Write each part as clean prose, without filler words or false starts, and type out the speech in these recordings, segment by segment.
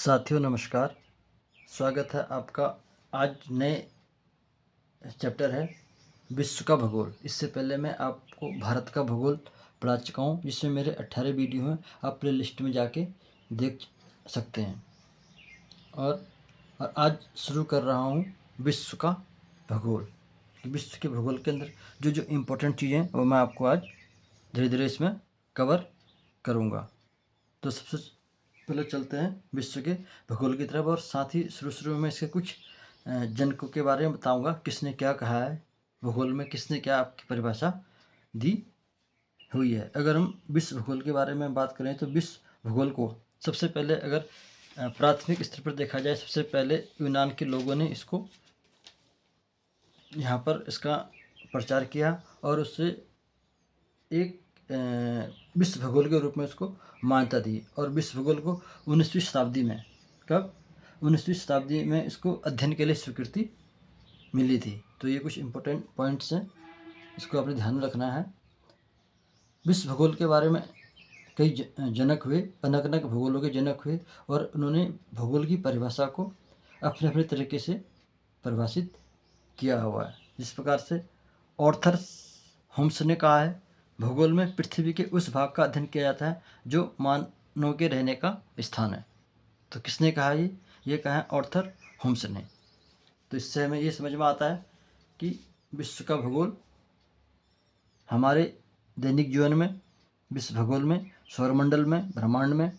साथियों नमस्कार। स्वागत है आपका। आज नए चैप्टर है विश्व का भूगोल। इससे पहले मैं आपको भारत का भूगोल पढ़ा चुका हूँ, जिसमें मेरे 18 वीडियो हैं। आप प्ले लिस्ट में जाके देख सकते हैं। और आज शुरू कर रहा हूँ विश्व का भूगोल। विश्व के भूगोल के अंदर जो जो इम्पोर्टेंट चीज़ें हैं वो मैं आपको आज धीरे धीरे इसमें कवर करूँगा। तो सबसे पहले चलते हैं विश्व के भूगोल की तरफ, और साथ ही शुरू में इसके कुछ जनकों के बारे में बताऊंगा। किसने क्या कहा है भूगोल में, किसने क्या आपकी परिभाषा दी हुई है। अगर हम विश्व भूगोल के बारे में बात करें तो विश्व भूगोल को सबसे पहले अगर प्राथमिक स्तर पर देखा जाए, सबसे पहले यूनान के लोगों ने इसको यहाँ पर इसका प्रचार किया और उससे एक विश्व भूगोल के रूप में उसको मान्यता दी। और विश्व भूगोल को 19वीं शताब्दी में, कब 19वीं शताब्दी में इसको अध्ययन के लिए स्वीकृति मिली थी। तो ये कुछ इम्पोर्टेंट पॉइंट्स हैं, इसको अपने ध्यान में रखना है। विश्व भूगोल के बारे में कई जनक हुए, अलग अलग भूगोलों के जनक हुए, और उन्होंने भूगोल की परिभाषा को अपने अपने तरीके से परिभाषित किया हुआ है। जिस प्रकार से ऑर्थर होम्स ने कहा है, भूगोल में पृथ्वी के उस भाग का अध्ययन किया जाता है जो मानवों के रहने का स्थान है। तो किसने कहा ये कहा है ऑर्थर होम्स ने। तो इससे हमें ये समझ में आता है कि विश्व का भूगोल हमारे दैनिक जीवन में, विश्व भूगोल में, सौरमंडल में, ब्रह्मांड में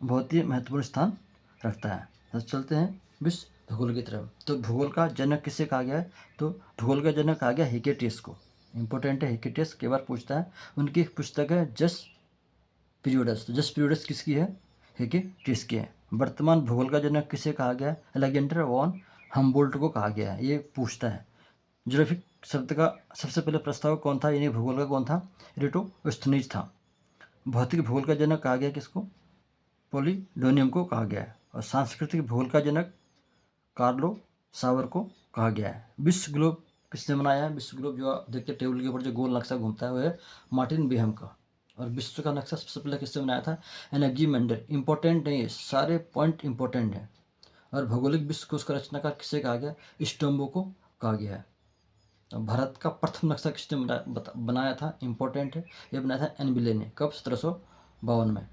बहुत ही महत्वपूर्ण स्थान रखता है। तो चलते हैं विश्व भूगोल की तरफ। तो भूगोल का जनक किसे कहा गया है? तो भूगोल का जनक कहा गया हिकेटियस को। इम्पोर्टेंट है, हिकेटियस कई बार पूछता है। उनकी एक पुस्तक है जस पीरियडस। तो जस पीरियडस किसकी है? हिकेटियस की है। वर्तमान भूगोल का जनक किसे कहा गया? अलेक्जेंडर वॉन हम्बोल्ट को कहा गया है। ये पूछता है। ज्योग्राफिक शब्द का सबसे पहले प्रस्ताव कौन था, यानी भूगोल का कौन था? एरिस्टोफेनीज था। भौतिक भूगोल का जनक कहा गया किसको? पोलिडोनियम को कहा गया है। और सांस्कृतिक भूगोल का जनक कार्लो सावर को कहा गया है। विश्व ग्लोब किसने बनाया है? विश्व ग्लोब जो आप देखते हैं टेबल के ऊपर जो गोल नक्शा घूमता है वो है मार्टिन बेहम का। और विश्व का नक्शा सबसे पहले किसने बनाया था? एनाक्सीमेंडर। इंपॉर्टेंट नहीं है, सारे पॉइंट इंपॉर्टेंट हैं। और भौगोलिक विश्व कोश का रचनाकार किसे कहा गया? स्टोम्बो को कहा गया है। भारत का प्रथम नक्शा किसने बनाया था? इंपॉर्टेंट है, ये बनाया था एनबिले ने। कब? 1752 में।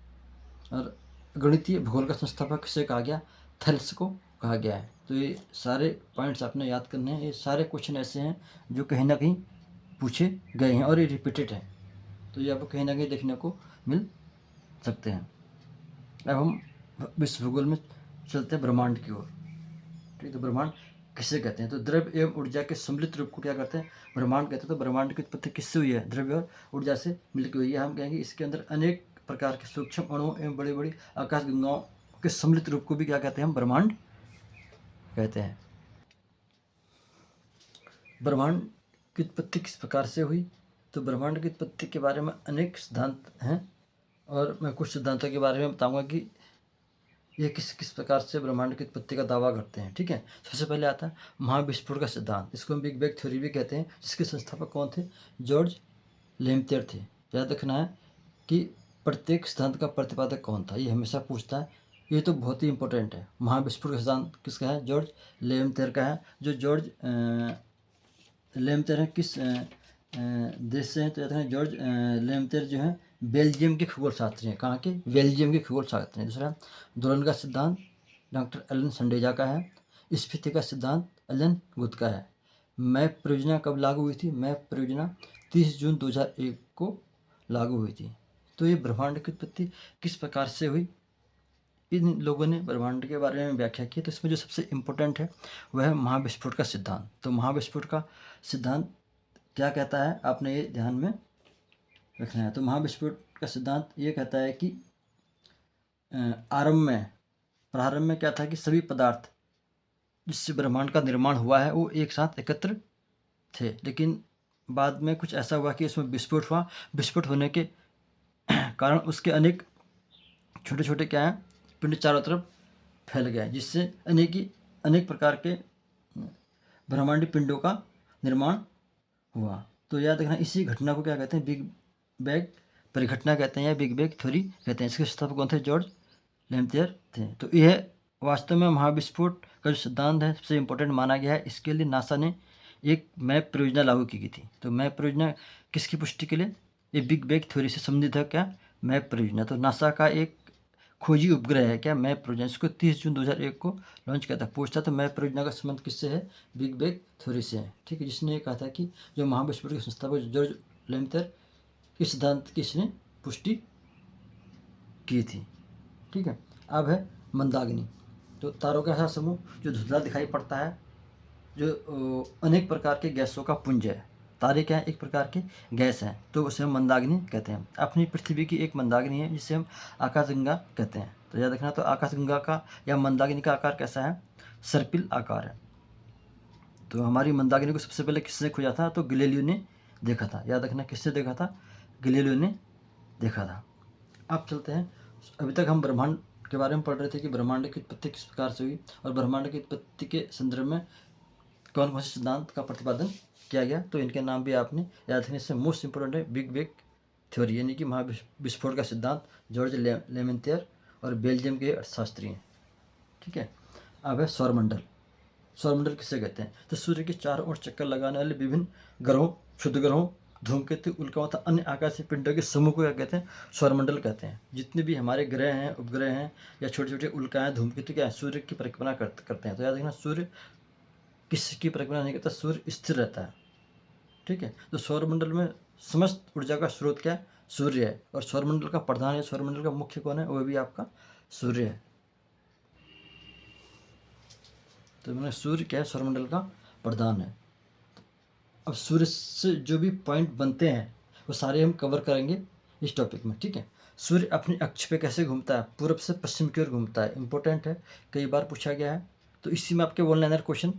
और गणितीय भूगोल का संस्थापक किसे कहा गया? थेल्स को कहा गया है। तो ये सारे पॉइंट्स आपने याद करने हैं। ये सारे क्वेश्चन ऐसे हैं जो कहीं ना कहीं पूछे गए हैं और ये रिपीटेड है, तो ये आपको कहीं ना कहीं देखने को मिल सकते हैं। अब हम विश्व भूगोल में चलते हैं ब्रह्मांड की ओर। ठीक है, तो ब्रह्मांड किसे कहते हैं? तो द्रव्य एवं ऊर्जा के सम्मिलित रूप को क्या कहते हैं? ब्रह्मांड कहते हैं। तो ब्रह्मांड की उत्पत्ति किससे हुई है? द्रव्य और ऊर्जा से मिलकर हुई है। हम कहेंगे इसके अंदर अनेक प्रकार के सूक्ष्म अणुओं एवं बड़ी बड़ी आकाश गंगाओं के सम्मिलित रूप को भी क्या कहते हैं? हम ब्रह्मांड कहते हैं। ब्रह्मांड की उत्पत्ति किस प्रकार से हुई? तो ब्रह्मांड की उत्पत्ति के बारे में अनेक सिद्धांत हैं, और मैं कुछ सिद्धांतों के बारे में बताऊंगा कि ये किस किस प्रकार से ब्रह्मांड की उत्पत्ति का दावा करते हैं। ठीक है, सबसे पहले आता है महाविस्फोट का सिद्धांत। इसको हम बिग बैंग थ्योरी भी कहते हैं, जिसके संस्थापक कौन थे? जॉर्ज लेम्पेयर थे। याद रखना है कि प्रत्येक सिद्धांत का प्रतिपादक कौन था, ये हमेशा पूछता है। ये तो बहुत ही इंपॉर्टेंट है। महाविस्फोट का सिद्धांत किसका है? जॉर्ज लेम्पेयर का है। जो जॉर्ज लेम्पेयर है किस देश से हैं? तो याद रखना जॉर्ज लेम्पेयर जो है बेल्जियम के खगोल शास्त्री हैं। कहाँ के? बेल्जियम के खगोल शास्त्री हैं। दूसरा दोलन का सिद्धांत डॉक्टर एलन संडेजा का है। स्फीति का सिद्धांत एलन गुथ का है। मैप परियोजना कब लागू हुई थी? मैप परियोजना 30 जून 2001 को लागू हुई थी। तो ये ब्रह्मांड की उत्पत्ति किस प्रकार से हुई, इन लोगों ने ब्रह्मांड के बारे में व्याख्या की। तो इसमें जो सबसे इम्पोर्टेंट है वह है महाविस्फोट का सिद्धांत। तो महाविस्फोट का सिद्धांत क्या कहता है, आपने ये ध्यान में रखना है। तो महाविस्फोट का सिद्धांत ये कहता है कि प्रारंभ में क्या था कि सभी पदार्थ जिससे ब्रह्मांड का निर्माण हुआ है वो एक साथ एकत्र थे, लेकिन बाद में कुछ ऐसा हुआ कि उसमें विस्फोट हुआ। विस्फोट होने के कारण उसके अनेक छोटे छोटे क्या हैं पिंड चारों तरफ फैल गए, जिससे अनेक प्रकार के ब्रह्मांडीय पिंडों का निर्माण हुआ। तो याद रखना इसी घटना को क्या कहते हैं? बिग बैंग परिघटना कहते हैं या बिग बैंग थ्योरी कहते हैं। इसके संस्थापक कौन थे? जॉर्ज लेमतेयर थे। तो यह वास्तव में महाविस्फोट का जो सिद्धांत है सबसे इम्पोर्टेंट माना गया है। इसके लिए नासा ने एक मैप परियोजना लागू की गई थी। तो मैप परियोजना किसकी पुष्टि के लिए? ये बिग बैंग थ्योरी से संबंधित है क्या? मैप परियोजना। तो नासा का एक खोजी उपग्रह है क्या? मैप परियोजना। इसको 30 जून 2001 को लॉन्च किया था। पूछता तो मैप परियोजना का संबंध किससे है? बिग बैंग थ्योरी से है। ठीक है, जिसने ये कहा था कि जो महाविस्फोट की संस्थापक जॉर्ज लेमतेयर इस सिद्धांत की इसने पुष्टि की थी। ठीक है, अब है मंदाकिनी। तो तारों का ऐसा समूह जो धुंधला दिखाई पड़ता है, जो अनेक प्रकार के गैसों का पुंज है। तारे क्या है? एक प्रकार के गैस हैं, तो उसे हम मंदाकिनी कहते हैं। अपनी पृथ्वी की एक मंदाकिनी है जिसे हम आकाशगंगा कहते हैं। तो याद रखना, तो आकाशगंगा का या मंदाकिनी का आकार कैसा है? सर्पिल आकार है। तो हमारी मंदाकिनी को सबसे पहले किसने खोजा था? तो गैलीलियो ने देखा था। याद रखना, किसने देखा था? गैलीलियो ने देखा था। अब चलते हैं, अभी तक हम ब्रह्मांड के बारे में पढ़ रहे थे कि ब्रह्मांड की उत्पत्ति किस प्रकार से हुई और ब्रह्मांड की उत्पत्ति के संदर्भ में कौन कौन से सिद्धांत का प्रतिपादन किया गया। तो इनके नाम भी आपने याद रखने से मोस्ट इंपोर्टेंट है बिग बैंग थ्योरी यानी कि महाविस्फोट का सिद्धांत, जॉर्ज लेमेंतियर और बेल्जियम के अर्थशास्त्री हैं। ठीक है, अब है सौरमंडल। सौरमंडल किसे कहते हैं? तो सूर्य के चारों ओर चक्कर लगाने वाले विभिन्न ग्रहों, क्षुद्र ग्रहों, धूमकेतु, उल्काओं तथा अन्य आकाशीय पिंडों के समूह को क्या कहते हैं? सौरमंडल कहते हैं। जितने भी हमारे ग्रह हैं, उपग्रह हैं या छोटे छोटे उल्काएं, धूमकेतु क्या है? सूर्य की परिक्रमा करते हैं। तो याद रखना, सूर्य किसकी परिक्रमा नहीं करता, सूर्य स्थिर रहता है। ठीक है, तो सौरमंडल में समस्त ऊर्जा का स्रोत क्या है? सूर्य है। और सौरमंडल का प्रधान या सौरमंडल का मुख्य कौन है? वो भी आपका सूर्य है। तो मैंने सूर्य क्या है? सौरमंडल का प्रधान है। अब सूर्य से जो भी पॉइंट बनते हैं वो सारे हम कवर करेंगे इस टॉपिक में। ठीक है, सूर्य अपनी अक्ष पे कैसे घूमता है? पूर्व से पश्चिम की ओर घूमता है। इंपॉर्टेंट है, कई बार पूछा गया है। तो इसी में आपके वन लाइनर क्वेश्चन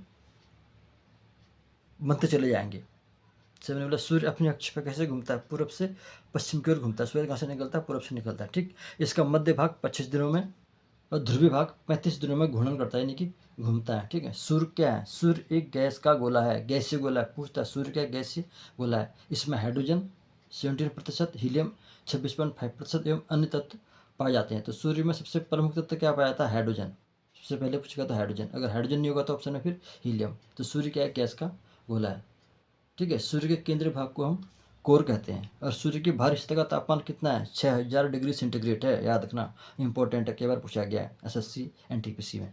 बनते चले जाएंगे। जैसे मैंने बोला, सूर्य अपनी अक्ष पर कैसे घूमता है? पूर्व से पश्चिम की ओर घूमता है। सूर्य कहाँ से निकलता है? पूर्व से निकलता है। ठीक, इसका मध्य भाग 25 दिनों में और ध्रुवीय भाग 35 दिनों में घूर्णन करता है, यानी कि घूमता है। ठीक है, सूर्य क्या है? सूर्य एक गैस का गोला है, गैसीय गोला है। पूछता है सूर्य क्या गैसीय गोला है? इसमें हाइड्रोजन 17%, हीलियम 26.5% एवं अन्य तत्व पाए जाते हैं। तो सूर्य में सबसे प्रमुख तत्व क्या पाया जाता है? हाइड्रोजन। सबसे पहले पूछेगा तो हाइड्रोजन। अगर हाइड्रोजन नहीं होगा तो ऑप्शन है फिर हीलियम। तो सूर्य क्या है? गैस का गोला है। ठीक है, सूर्य के केंद्रीय भाग को हम कोर कहते हैं। और सूर्य की बाहरी सतह का तापमान कितना है? 6000 डिग्री सेंटीग्रेड है। याद रखना, इंपॉर्टेंट है, कई बार पूछा गया है एसएससी एनटीपीसी में।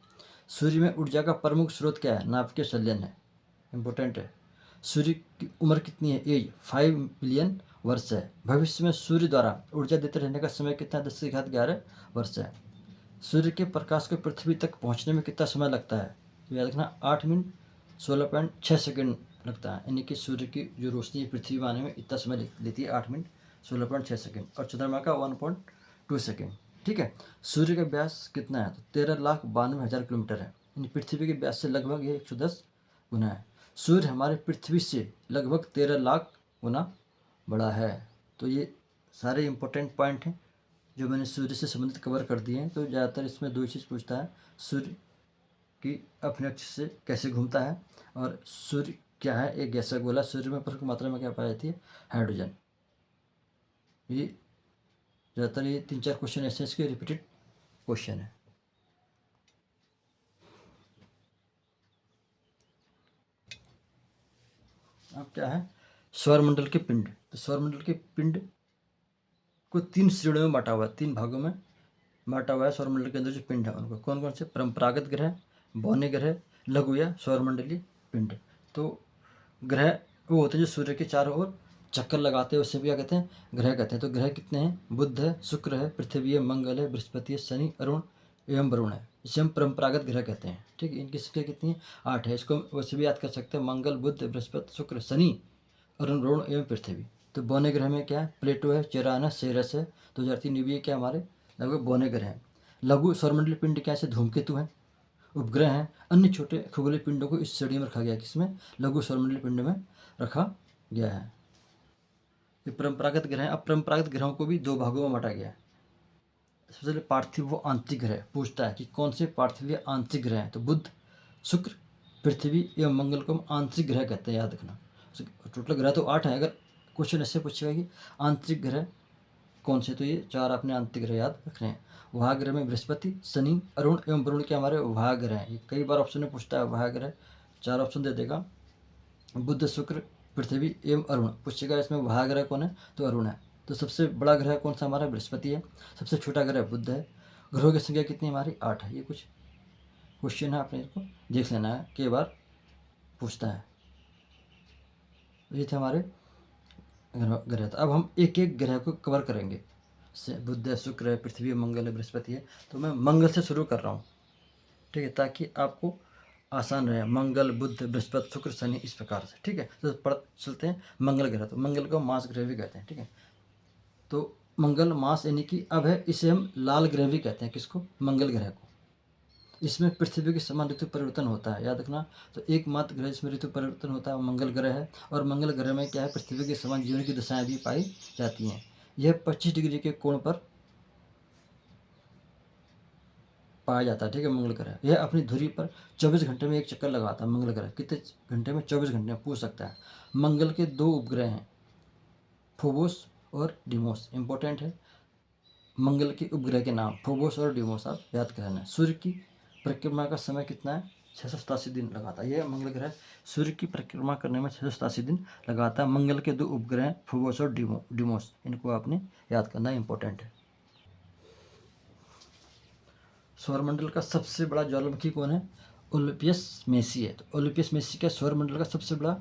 सूर्य में ऊर्जा का प्रमुख स्रोत क्या है? नाभिकीय संलयन है। इंपॉर्टेंट है। सूर्य की उम्र कितनी है? एज 5 बिलियन वर्ष है। भविष्य में सूर्य द्वारा ऊर्जा देते रहने का समय कितना है? 10⁻11 वर्ष है। सूर्य के प्रकाश को पृथ्वी तक पहुंचने में कितना समय लगता है? तो याद रखना, 8 मिनट 16.6 सेकेंड लगता है। यानी कि सूर्य की जो रोशनी पृथ्वी में आने में इतना समय लेती है, 8 मिनट 16.6 सेकेंड। और चंद्रमा का 1.2 सेकेंड। ठीक है, सूर्य का व्यास कितना है? तो 13,92,000 किलोमीटर है। यानी पृथ्वी के व्यास से लगभग ये 110 गुना है। सूर्य हमारे पृथ्वी से लगभग 13 लाख गुना बड़ा है। तो ये सारे इंपॉर्टेंट पॉइंट हैं जो मैंने सूर्य से संबंधित कवर कर दिए हैं। तो ज़्यादातर इसमें दो चीज़ पूछता है, सूर्य की अपने अक्ष से कैसे घूमता है और सूर्य क्या है? एक गैसीय गोला। सूर्य में प्रमुख मात्रा में क्या पाई जाती है? हाइड्रोजन। ये ज़्यादातर ये 3-4 क्वेश्चन ऐसे इसके रिपीटेड क्वेश्चन है। अब क्या है? सौरमंडल के पिंड। तो सौरमंडल के पिंड को 3 श्रेणियों में बांटा हुआ है, 3 भागों में बांटा हुआ है। सौरमंडल के अंदर जो पिंड है उनको कौन कौन से? परंपरागत ग्रह, बौने ग्रह, लघु या सौरमंडलीय पिंड। तो ग्रह वो होते हैं जो सूर्य के चारों ओर चक्कर लगाते हैं, उससे भी क्या कहते हैं? ग्रह कहते हैं। तो ग्रह कितने हैं? बुध है, शुक्र है, पृथ्वी है, मंगल है, बृहस्पति है, शनि, अरुण एवं वरुण है। इसे हम परंपरागत ग्रह कहते हैं। ठीक है, इनकी संख्या कितनी है? 8 है। इसको वैसे भी याद कर सकते हैं, मंगल, बुध, बृहस्पति, शुक्र, शनि, अरुण, वरुण एवं पृथ्वी। तो बौने ग्रह में क्या है? प्लेटो है, चेरान है, सेरस है। 2003 ये क्या हमारे लगभग बौने ग्रह हैं। लघु सौरमंडलीय पिंड क्या है? धूमकेतु है, उपग्रह हैं, अन्य छोटे खगोलीय पिंडों को इस श्रेणी में रखा गया है। किसमें? लघु सौरमंडलीय पिंड में रखा गया है। ये परंपरागत ग्रह हैं। अब परंपरागत ग्रहों को भी 2 भागों में बांटा गया है। सबसे पहले पार्थिव व आंतरिक ग्रह। पूछता है कि कौन से पार्थिव या आंतरिक ग्रह हैं? तो बुध, शुक्र, पृथ्वी एवं मंगल को हम आंतरिक ग्रह कहते हैं। याद रखना, टोटल ग्रह तो 8 हैं। अगर क्वेश्चन ऐसे पूछेगा कि आंतरिक ग्रह कौन से, तो ये 4 आपने आंतरिक ग्रह याद रखने हैं। वहा ग्रह में बृहस्पति, शनि, अरुण एवं वरुण के हमारे वहा ग्रह हैं। ये कई बार ऑप्शन में पूछता है वहा ग्रह, 4 ऑप्शन दे देगा, बुध, शुक्र, पृथ्वी एवं अरुण। पूछेगा इसमें वहा ग्रह कौन है, तो अरुण है। तो सबसे बड़ा ग्रह कौन सा हमारा, बृहस्पति है। सबसे छोटा ग्रह बुध है। ग्रहों की संख्या कितनी हमारी, 8 है। ये कुछ क्वेश्चन है, आपने इसको देख लेना है, कई बार पूछता है। ये थे हमारे ग्रह। अब हम एक एक ग्रह को कवर करेंगे। से बुध है, शुक्र है, पृथ्वी है, मंगल है, बृहस्पति है। तो मैं मंगल से शुरू कर रहा हूँ, ठीक है, ताकि आपको आसान रहे। मंगल, बुध, बृहस्पति, शुक्र, शनि, इस प्रकार से, ठीक है। तो पढ़ चलते हैं मंगल ग्रह। तो मंगल को मास ग्रह भी कहते हैं, ठीक है। तो मंगल मास यानी कि अब है, इसे हम लाल ग्रह भी कहते हैं। किसको, मंगल ग्रह को। इसमें पृथ्वी के समान ऋतु परिवर्तन होता है, याद रखना। तो एकमात्र ग्रह जिसमें ऋतु परिवर्तन होता है वो मंगल ग्रह है। और मंगल ग्रह में क्या है, पृथ्वी के समान जीवन की दशाएं भी पाई जाती हैं। यह 25 डिग्री के कोण पर पाया जाता है, ठीक है। मंगल ग्रह यह अपनी धुरी पर 24 घंटे में एक चक्कर लगाता है। मंगल ग्रह कितने घंटे में, 24 घंटे में, पूछ सकता है। मंगल के 2 उपग्रह हैं, फोबोस और डिमोस। इंपॉर्टेंट है, मंगल के उपग्रह के नाम फोबोस और डिमोस आप याद करना। सूर्य की परिक्रमा का समय कितना है, 687 दिन लगाता है। यह मंगल ग्रह सूर्य की परिक्रमा करने में 687 दिन लगाता है। मंगल के 2 उपग्रह फोबोस और डिमोस, इनको आपने याद करना, इंपॉर्टेंट है। सौरमंडल का सबसे बड़ा ज्वालामुखी कौन है, ओलिम्पस मेसी है। तो ओलिम्पस मेसी का सौरमंडल का सबसे बड़ा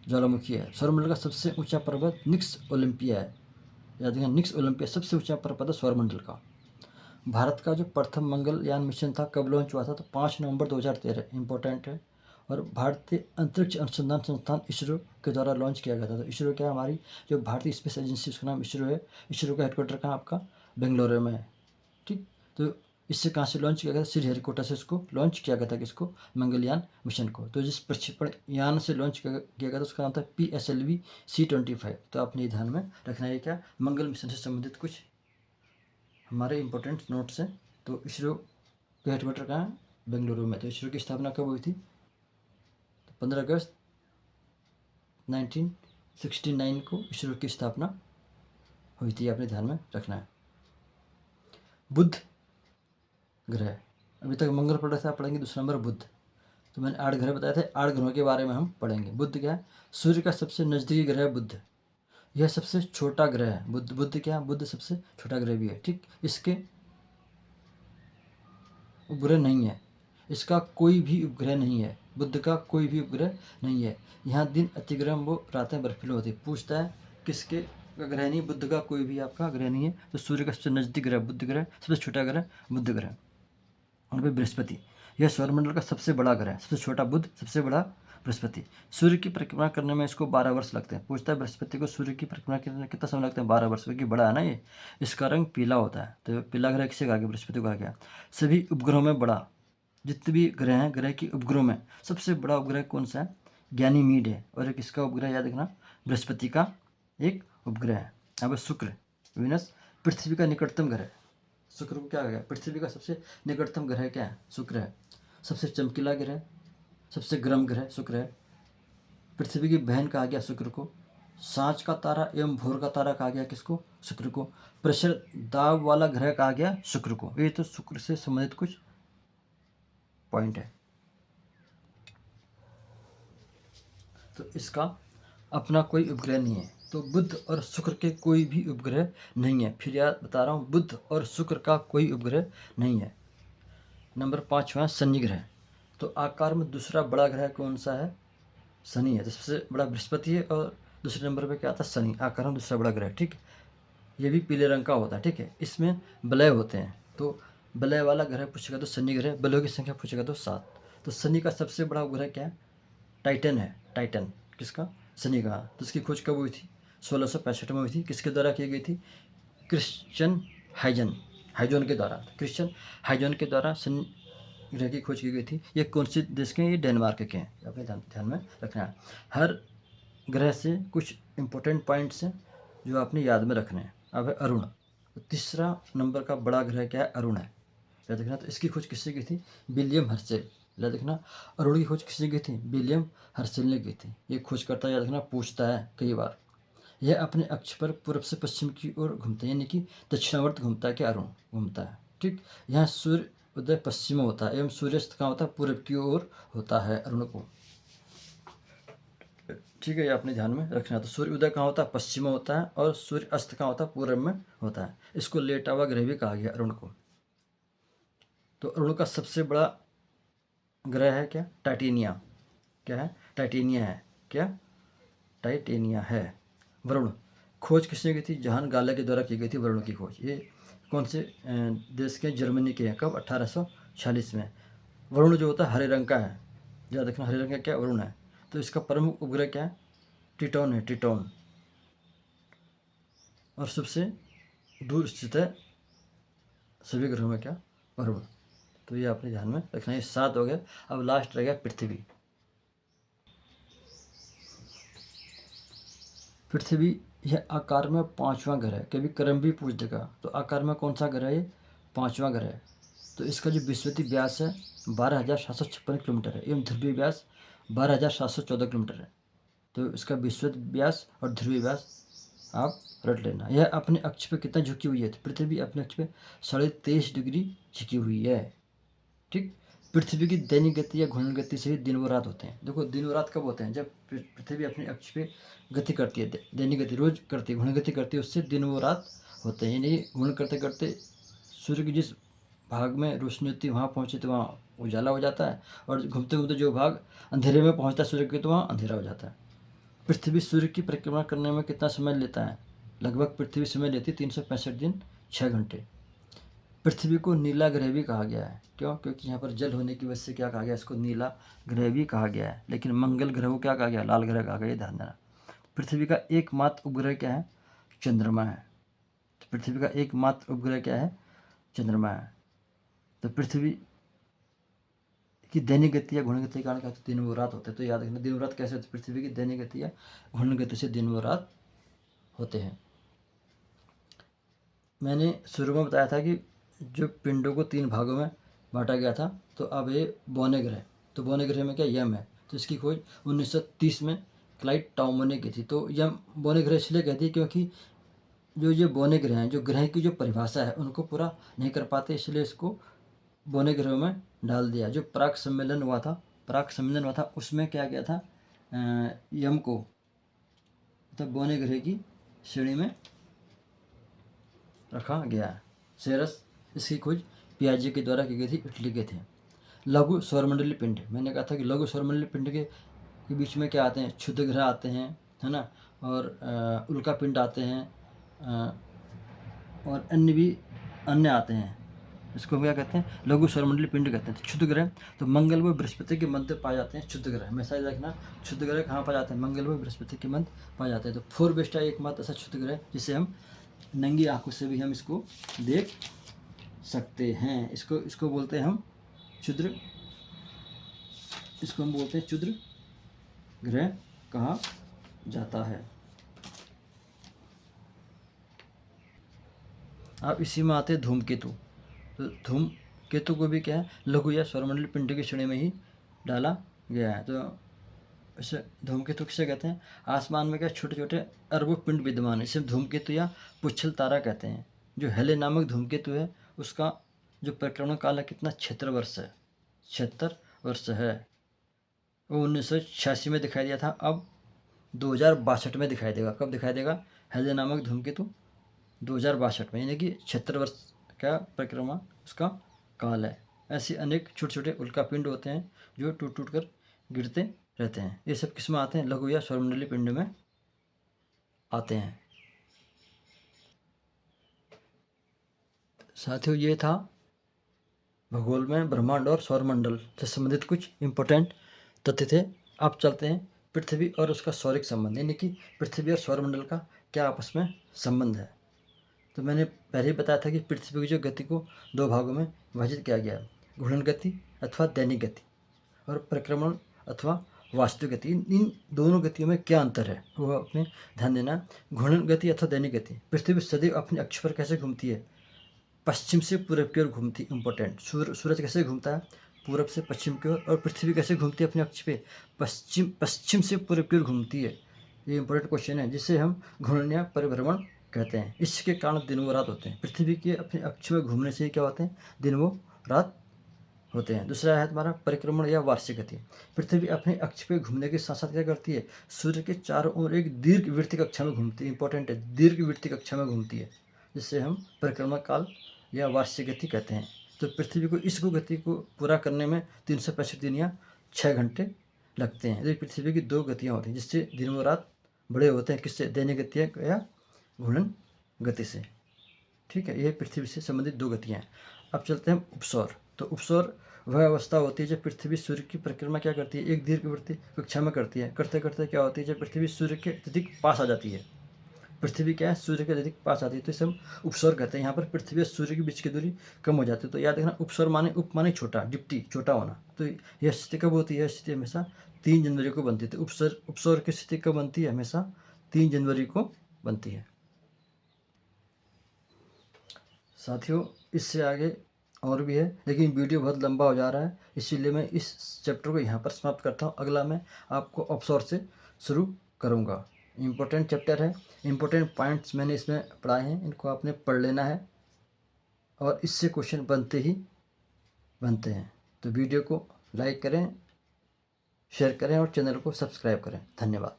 ज्वालामुखी है। सौरमंडल का सबसे ऊंचा पर्वत निक्स ओलंपिया है। याद रखना, निक्स ओलंपिया सबसे ऊंचा पर्वत है सौरमंडल का। भारत का जो प्रथम मंगलयान मिशन था कब लॉन्च हुआ था, तो 5 नवंबर 2013, इंपॉर्टेंट है। और भारतीय अंतरिक्ष अनुसंधान संस्थान इसरो के द्वारा लॉन्च किया गया था। तो इसरो क्या, हमारी जो भारतीय स्पेस एजेंसी, उसका नाम इसरो है। इसरो का हेडक्वार्टर कहाँ आपका, बेंगलुरु में है, ठीक। तो इससे कहाँ से लॉन्च किया गया था, श्रीहरिकोटा से इसको लॉन्च किया गया था। किसको, मंगलयान मिशन को। तो जिस प्रक्षेपण यान से लॉन्च किया गया था उसका नाम था PSLV-C25। तो आपने ये ध्यान में रखना है, क्या मंगल मिशन से संबंधित कुछ हमारे इंपॉर्टेंट नोट्स हैं। तो इसरो का हेडक्वार्टर कहाँ है, बेंगलुरु में। तो इसरो की स्थापना कब हुई थी, तो 15 अगस्त 1969 को इसरो की स्थापना हुई थी, आपने ध्यान में रखना है। बुध ग्रह, अभी तक मंगल पढ़ रहे थे, आप पढ़ेंगे दूसरा नंबर बुध। तो मैंने 8 ग्रह बताए थे, 8 ग्रहों के बारे में हम पढ़ेंगे। बुध क्या है, सूर्य का सबसे नज़दीकी ग्रह है बुध। यह सबसे छोटा ग्रह है। बुध क्या है, बुध सबसे छोटा ग्रह भी है, ठीक। इसके उपग्रह नहीं है, इसका कोई भी उपग्रह नहीं है। बुध का कोई भी उपग्रह नहीं है। यहाँ दिन अतिग्रह वो रातें बर्फीली होती। पूछता है किसके का ग्रह नहीं, बुध का कोई भी आपका ग्रह नहीं है। तो सूर्य का सबसे नज़दीक ग्रह बुध ग्रह, सबसे छोटा ग्रह बुध ग्रह। और फिर बृहस्पति, यह सौरमंडल का सबसे बड़ा ग्रह है। सबसे छोटा बुध, सबसे बड़ा बृहस्पति। सूर्य की परिक्रमा करने में इसको 12 वर्ष लगते हैं। पूछता है बृहस्पति को सूर्य की परिक्रमा करने में कितना समय लगता है, 12 वर्ष, क्योंकि बड़ा है ना ये। इसका रंग पीला होता है। तो पीला ग्रह किसे कहा गया, बृहस्पति को कहा गया। सभी उपग्रहों में बड़ा, जितने भी ग्रह हैं, ग्रह के उपग्रहों में सबसे बड़ा उपग्रह कौन सा है, गैनीमीड है। और एक इसका उपग्रह याद रखना, बृहस्पति का एक उपग्रह है। अब शुक्र, विनस, पृथ्वी का निकटतम ग्रह। शुक्र को क्या कहा गया, पृथ्वी का सबसे निकटतम ग्रह क्या है, शुक्र है। सबसे चमकीला ग्रह, सबसे गर्म ग्रह शुक्र है। पृथ्वी की बहन कहा गया शुक्र को। सांझ का तारा एवं भोर का तारा कहा गया किसको, शुक्र को। प्रेशर दाब वाला ग्रह कहा गया शुक्र को। ये तो शुक्र से संबंधित कुछ पॉइंट है। तो इसका अपना कोई उपग्रह नहीं है। तो बुध और शुक्र के कोई भी उपग्रह नहीं है। फिर याद बता रहा हूँ, बुध और शुक्र का कोई उपग्रह नहीं है। नंबर 5वां शनि ग्रह। तो आकार में दूसरा बड़ा ग्रह कौन सा है, शनि है। तो सबसे बड़ा बृहस्पति है और दूसरे नंबर पे क्या आता है, शनि। आकार में दूसरा बड़ा ग्रह, ठीक। ये भी पीले रंग का होता है, ठीक है। इसमें वलय होते हैं। तो वलय वाला ग्रह पूछेगा तो शनि ग्रह, वलयों की संख्या पूछेगा तो 7। तो शनि का सबसे बड़ा उपग्रह क्या है, टाइटन है। टाइटन किसका, शनि का। तो इसकी खोज कब हुई थी, 1665 में हुई थी। किसके द्वारा की गई थी, क्रिश्चियन हाइजन के द्वारा। क्रिश्चियन हाइजन के द्वारा शनि ग्रह की खोज की गई थी। ये कौन से देश के हैं, ये डेनमार्क के हैं। अपने ध्यान में रखना है। हर ग्रह से कुछ इंपॉर्टेंट पॉइंट्स हैं जो आपने याद में रखने हैं। अब है अरुण। तो तीसरा नंबर का बड़ा ग्रह क्या है, अरुण है। याद रखना। तो इसकी खोज किससे की थी, विलियम हर्शेल। याद रखना, अरुण की खोज किसने की थी, विलियम हर्शेल ने की थी। ये खोज करता याद रखना, पूछता है कई बार। यह अपने अक्ष पर पूर्व से पश्चिम की ओर घूमता है, यानी कि दक्षिणावर्त घूमता है कि अरुण घूमता है। ठीक, यहाँ सूर्य उदय पश्चिम में होता है एवं सूर्यास्त कहाँ होता है, पूर्व की ओर होता है अरुण को। ठीक है, ये अपने ध्यान में रखना। तो सूर्य उदय कहाँ होता है, पश्चिम में होता है, और सूर्य अस्त कहाँ होता है, पूर्व में होता है। इसको लेटा हुआ ग्रह भी कहा गया अरुण को। तो अरुण का सबसे बड़ा ग्रह है क्या, टाइटेनिया। क्या है, टाइटेनिया है। क्या, टाइटेनिया है। वरुण, खोज किसने की थी, जहान गाला के द्वारा की गई थी वरुण की खोज। ये कौन से देश के, जर्मनी के हैं। कब, 1846 में। वरुण जो होता है हरे रंग का है, ज़्यादा देखना, हरे रंग का क्या, वरुण है। तो इसका प्रमुख उपग्रह क्या है, टिटोन है, टिटोन। और सबसे दूर स्थित है सभी ग्रहों में क्या, वरुण। तो ये आपने ध्यान में रखना है। 7 हो गया। अब लास्ट रह गया पृथ्वी। पृथ्वी यह आकार में 5वां ग्रह है। कभी क्रम भी पूछ देगा तो आकार में कौन सा ग्रह है, 5वां ग्रह है। तो इसका जो विषुवतीय व्यास है 12,756 किलोमीटर है एवं ध्रुवीय व्यास 12,714 किलोमीटर है। तो इसका विषुवत व्यास और ध्रुवीय व्यास आप रट लेना। यह अपने अक्ष पर कितना झुकी हुई है, तो पृथ्वी अपने अक्ष पे 23.5 डिग्री झुकी हुई है। ठीक, पृथ्वी की दैनिक गति या घूर्णन गति से ही दिन व रात होते हैं। देखो, दिन व रात कब होते हैं, जब पृथ्वी अपने अक्ष पे गति करती है, दैनिक गति रोज करती है, घूर्णन गति करती है, उससे दिन व रात होते हैं। यानी घूर्णन करते करते सूर्य की जिस भाग में रोशनी होती है वहाँ पहुँचे तो वहाँ उजाला हो जाता है, और घूमते घूमते जो भाग अंधेरे में पहुँचता है सूर्य के तो वहाँ अंधेरा हो जाता है। पृथ्वी सूर्य की परिक्रमा करने में कितना समय लेता है, लगभग पृथ्वी समय लेती है 365 दिन 6 घंटे। पृथ्वी को नीला ग्रह भी कहा गया है। क्यों, क्योंकि यहाँ पर जल होने की वजह से क्या कहा गया, इसको नीला ग्रह भी कहा गया है। लेकिन मंगल ग्रह को क्या कहा गया, लाल ग्रह कहा गया, ये ध्यान देना। पृथ्वी का एकमात्र उपग्रह क्या है, चंद्रमा है। तो पृथ्वी का एकमात्र उपग्रह क्या है, चंद्रमा है। तो पृथ्वी की दैनिक गति या घूर्णन गति के कारण क्या होता है, दिन व रात होते हैं। तो याद रखना, दिन व रात कैसे होते हैं, पृथ्वी की दैनिक गति या घूर्णन गति से दिन व रात होते हैं। मैंने शुरू में बताया था कि जो पिंडों को 3 भागों में बांटा गया था, तो अब ये बौने ग्रह। तो बौने ग्रह में क्या, यम है। तो इसकी खोज 1930 में क्लाइड टॉमन ने की थी। तो यम बौने ग्रह इसलिए कहती है क्योंकि जो ये बौने ग्रह हैं, जो ग्रह की जो परिभाषा है उनको पूरा नहीं कर पाते, इसलिए इसको बौने ग्रहों में डाल दिया। जो प्राक सम्मेलन हुआ था, उसमें क्या किया था, यम को मतलब बौने ग्रह की श्रेणी में रखा गया है। सेरस, इसकी खोज पियाजे के द्वारा की गई थी, इटली के थे। लघु सौरमंडलीय पिंड, मैंने कहा था कि लघु सौरमंडलीय पिंड के बीच में क्या आते हैं, क्षुद्र ग्रह आते हैं, है ना, और उल्का पिंड आते हैं, और अन्य आते हैं। इसको क्या कहते हैं, लघु सौरमंडलीय पिंड कहते हैं। तो क्षुद्र ग्रह, तो मंगल व बृहस्पति के मध्य पाए जाते हैं क्षुद्र ग्रह। हमेशा देखना, क्षुद्र ग्रह कहाँ पाए जाते हैं, मंगल व बृहस्पति के मध्य पाए जाते हैं। तो फोर बेस्टा एकमात्र ऐसा क्षुद्र ग्रह जिसे हम नंगी आंखों से भी हम इसको देख सकते हैं। इसको बोलते हैं हम क्षुद्र, इसको हम बोलते हैं क्षुद्र ग्रह कहा जाता है। अब इसी में आते हैं धूमकेतु। तो धूमकेतु को भी क्या है, लघु या सौरमंडलीय पिंड की श्रेणी में ही डाला गया है। तो इसे धूमकेतु किसे कहते हैं, आसमान में क्या छोटे छोटे अरबों पिंड विद्यमान है, इसे धूमकेतु या पुच्छल तारा कहते हैं। जो हेले नामक धूमकेतु है उसका जो परिक्रमण काल है कितना, 76 वर्ष है, 76 वर्ष है। वो 1986 में दिखाई दिया था, अब 2062 में दिखाई देगा। कब दिखाई देगा, हेले नामक धूमकेतु 2062 में, यानी कि 76 वर्ष का परिक्रमा उसका काल है। ऐसे अनेक छोटे छोटे उल्का पिंड होते हैं जो टूट टूट कर गिरते रहते हैं। ये सब किस में आते हैं, लघु या सौरमंडलीय पिंड में आते हैं। साथियों, ये था भूगोल में ब्रह्मांड और सौरमंडल से संबंधित कुछ इम्पोर्टेंट तथ्य थे। अब चलते हैं पृथ्वी और उसका सौरिक संबंध, यानी कि पृथ्वी और सौरमंडल का क्या आपस में संबंध है। तो मैंने पहले ही बताया था कि पृथ्वी की जो गति को 2 भागों में विभाजित किया गया है, घूर्णन गति अथवा दैनिक गति, और परिक्रमण अथवा वास्तविक गति। इन दोनों गतियों में क्या अंतर है वो अपने ध्यान देना। घूर्णन गति अथवा दैनिक गति, पृथ्वी सदैव अपने अक्ष पर कैसे घूमती है, पश्चिम से पूर्व की ओर घूमती। इंपॉर्टेंट, सूरज कैसे घूमता है, पूर्व से पश्चिम की ओर, और पृथ्वी कैसे घूमती है अपने अक्ष पे, पश्चिम से पूर्व की ओर घूमती है। ये इंपॉर्टेंट क्वेश्चन है, जिसे हम घूर्णन या परिभ्रमण कहते हैं। इसके कारण दिन व रात होते हैं। पृथ्वी के अपने अक्ष में घूमने से क्या होते हैं, दिन व रात होते हैं। दूसरा है तुम्हारा परिक्रमण या वार्षिक गति। पृथ्वी अपने अक्ष पे घूमने के साथ साथ क्या करती है, सूर्य के चारों ओर एक दीर्घवृत्तीय कक्षा में घूमती है। इंपॉर्टेंट है, दीर्घवृत्तीय कक्षा में घूमती है, जिससे हम परिक्रमा काल या वार्षिक गति कहते हैं। तो पृथ्वी को इस गति को पूरा करने में 365 दिन या 6 घंटे लगते हैं। यदि पृथ्वी की 2 गतियाँ होती हैं, जिससे दिन व रात बड़े होते हैं। किससे, दैनिक गति या घूर्णन गति से। ठीक है, ये पृथ्वी से संबंधित 2 गतियाँ हैं। अब चलते हैं उपसौर। तो उपसौर वह अवस्था होती है जब पृथ्वी सूर्य की परिक्रमा क्या करती है, एक दीर्घवृत्तीय कक्षा में करती है। करते करते क्या होती है, जब पृथ्वी सूर्य के अत्यधिक पास आ जाती है। पृथ्वी क्या है, सूर्य के अत्यधिक पास आती है, तो इसे हम उपसौर कहते हैं। यहाँ पर पृथ्वी और सूर्य के बीच की दूरी कम हो जाती है। तो याद रखना, उपसौर माने उप माने छोटा, डिप्टी छोटा होना। तो यह स्थिति कब होती है, यह स्थिति हमेशा 3 जनवरी को बनती है। तो उपसौर की स्थिति कब बनती है, हमेशा 3 जनवरी को बनती है। साथियों, इससे आगे और भी है, लेकिन वीडियो बहुत लंबा हो जा रहा है, इसीलिए मैं इस चैप्टर को यहाँ पर समाप्त करता हूँ। अगला मैं आपको ऑफशोर से शुरू करूँगा। इम्पोर्टेंट चैप्टर है, इम्पोर्टेंट पॉइंट्स मैंने इसमें पढ़ाए हैं, इनको आपने पढ़ लेना है और इससे क्वेश्चन बनते ही बनते हैं। तो वीडियो को लाइक करें, शेयर करें और चैनल को सब्सक्राइब करें। धन्यवाद।